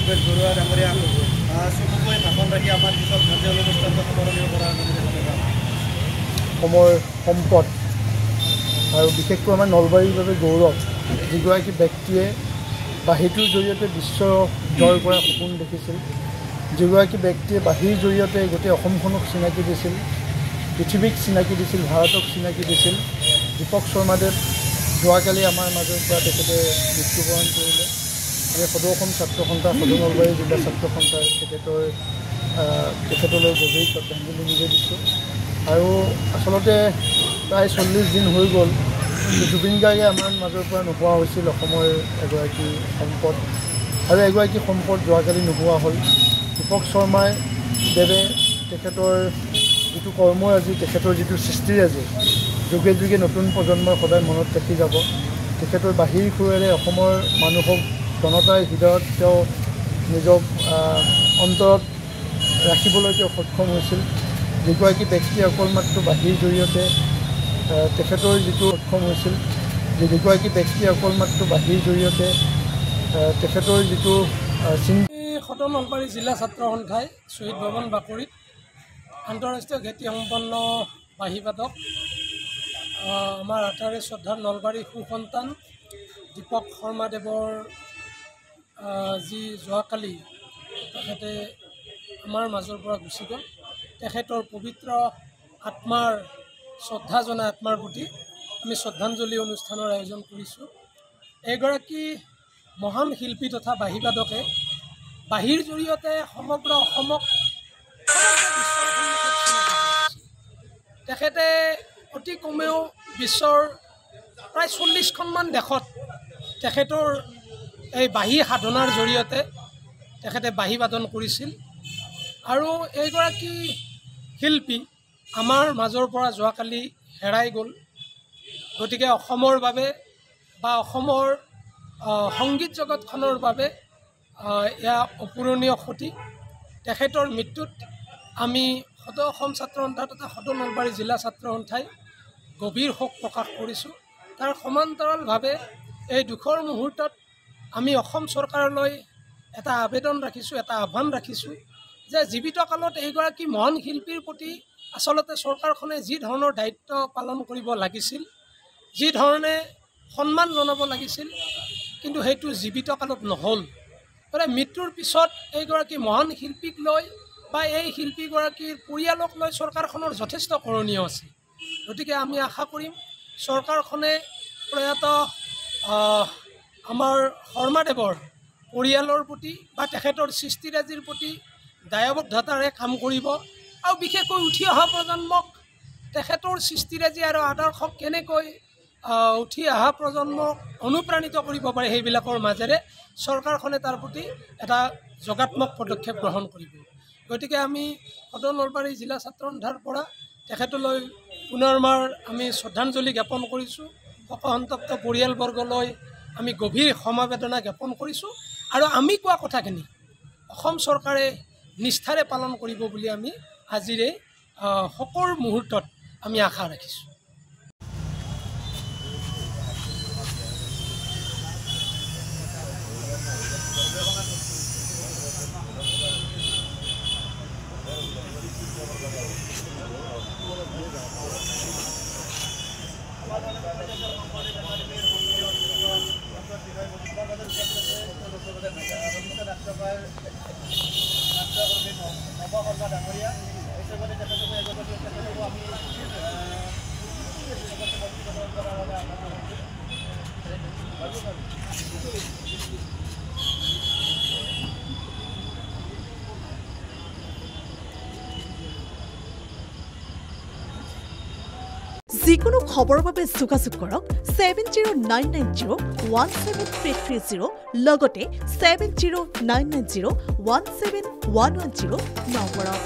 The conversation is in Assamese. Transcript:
ভূপেশ বৰুৱা ডাঙৰীয়া চমুকৈ ভাষণ ৰাখি আমাৰ পিছত কাৰ্য অনুষ্ঠানটো সামৰণি কৰাৰ অসমৰ সম্পদ আৰু বিশেষকৈ আমাৰ নলবাৰীৰ বাবে গৌৰৱ যিগৰাকী ব্যক্তিয়ে বাঁহীটোৰ জৰিয়তে বিশ্ব জয় কৰাৰ সপোন দেখিছিল, যিগৰাকী ব্যক্তিয়ে বাঁহীৰ জৰিয়তে গোটেই অসমখনক চিনাকি দিছিল, পৃথিৱীক চিনাকি দিছিল, ভাৰতক চিনাকি দিছিল। দীপক শৰ্মাদেৱ যোৱাকালি আমাৰ মাজৰ পৰা তেখেতে মৃত্যুবৰণ কৰিলে। আমি সদৌ অসম ছাত্ৰ সন্থা, সদৌ নলবাৰী জিলা ছাত্ৰ সন্থাই তেখেতলৈ গভীৰ শ্ৰদ্ধাঞ্জলি নিবেদিছোঁ। আৰু আচলতে প্ৰায় 40 দিন হৈ গ'ল জুবিন গাৰ্গে আমাৰ মাজৰ পৰা নোহোৱা হৈছিল। অসমৰ এগৰাকী সম্পদ আৰু এগৰাকী সম্পদ যোৱাকালি নোহোৱা হ'ল। দীপক শৰ্মাই দেৱে তেখেতৰ যিটো কৰ্মৰাজি, তেখেতৰ যিটো সৃষ্টিৰাজি যুগে যুগে নতুন প্ৰজন্মৰ সদায় মনত ৰাখি যাব। তেখেতৰ বাঁহীৰ সুৰেৰে অসমৰ মানুহক জনতাৰ হৃদয়ত তেওঁ নিজক অন্তৰত ৰাখিবলৈ তেওঁ সক্ষম হৈছিল। যিগৰাকী ব্যক্তিয়ে অকল মাত্ৰ বাঁহীৰ জৰিয়তে তেখেতৰ যিটো সক্ষম হৈছিল, যিগৰাকী ব্যক্তিয়ে অকল মাত্ৰ বাঁহীৰ জৰিয়তে তেখেতৰ যিটো সদৌ নলবাৰী জিলা ছাত্ৰ সন্থাই শ্বহীদ ভৱন বাকৰিত আন্তঃৰাষ্ট্ৰীয় খ্যাতিসম্পন্ন বাঁহীবাদক আমাৰ আটাইৰে শ্ৰদ্ধাৰ নলবাৰীৰ সুসন্তান দীপক শৰ্মাদেৱৰ যি যোৱাকালি তেখেতে আমাৰ মাজৰ পৰা গুচি গ'ল। তেখেতৰ পবিত্ৰ আত্মাৰ শ্ৰদ্ধা জনাই আত্মাৰ প্ৰতি আমি শ্ৰদ্ধাঞ্জলি অনুষ্ঠানৰ আয়োজন কৰিছোঁ। এগৰাকী মহান শিল্পী তথা বাঁহীবাদকে বাঁহীৰ জৰিয়তে সমগ্ৰ অসমক তেখেতে অতি কমেও বিশ্বৰ প্ৰায় 40খনমান দেশত তেখেতৰ এই বাঁহী সাধনাৰ জৰিয়তে তেখেতে বাঁহীবাদন কৰিছিল। আৰু এইগৰাকী শিল্পী আমাৰ মাজৰ পৰা যোৱাকালি হেৰাই গ'ল। গতিকে অসমৰ বাবে বা অসমৰ সংগীত জগতখনৰ বাবে এয়া অপূৰণীয় ক্ষতি। তেখেতৰ মৃত্যুত আমি সদৌ অসম ছাত্ৰ সন্থা তথা সদৌ নলবাৰী জিলা ছাত্ৰ সন্থাই গভীৰ শোক প্ৰকাশ কৰিছোঁ। তাৰ সমান্তৰালভাৱে এই দুখৰ মুহূৰ্তত আমি অসম চৰকাৰলৈ এটা আবেদন ৰাখিছোঁ, এটা আহ্বান ৰাখিছোঁ যে জীৱিত কালত এইগৰাকী মহান শিল্পীৰ প্ৰতি আচলতে চৰকাৰখনে যি ধৰণৰ দায়িত্ব পালন কৰিব লাগিছিল, যি ধৰণে সন্মান জনাব লাগিছিল, কিন্তু সেইটো জীৱিত কালত নহ'ল। মানে মৃত্যুৰ পিছত এইগৰাকী মহান শিল্পীক লৈ বা এই শিল্পীগৰাকীৰ পৰিয়ালক লৈ চৰকাৰখনৰ যথেষ্ট কৰণীয় আছে। গতিকে আমি আশা কৰিম চৰকাৰখনে প্ৰয়াত আমাৰ শৰ্মাদেৱৰ পৰিয়ালৰ প্ৰতি বা তেখেতৰ সৃষ্টিৰাজিৰ প্ৰতি দায়বদ্ধতাৰে কাম কৰিব আৰু বিশেষকৈ উঠি অহা প্ৰজন্মক তেখেতৰ সৃষ্টিৰাজি আৰু আদৰ্শক কেনেকৈ উঠি অহা প্ৰজন্মক অনুপ্ৰাণিত কৰিব পাৰে সেইবিলাকৰ মাজেৰে চৰকাৰখনে তাৰ প্ৰতি এটা যোগাত্মক পদক্ষেপ গ্ৰহণ কৰিব। গতিকে আমি সদৌ নলবাৰী জিলা ছাত্ৰ সন্থাৰ পৰা তেখেতলৈ পুনৰবাৰ আমি শ্ৰদ্ধাঞ্জলি জ্ঞাপন কৰিছোঁ। শোকসন্তপ্ত পৰিয়ালবৰ্গলৈ আমি গভীৰ সমবেদনা জ্ঞাপন কৰিছোঁ আৰু আমি কোৱা কথাখিনি অসম চৰকাৰে নিষ্ঠাৰে পালন কৰিব বুলি আমি আজিৰে শোকৰ মুহূৰ্তত আমি আশা ৰাখিছোঁ। যিকোনো খবৰৰ বাবে যোগাযোগ কৰক 7099017330 লগতে 7099017110 নম্বৰত।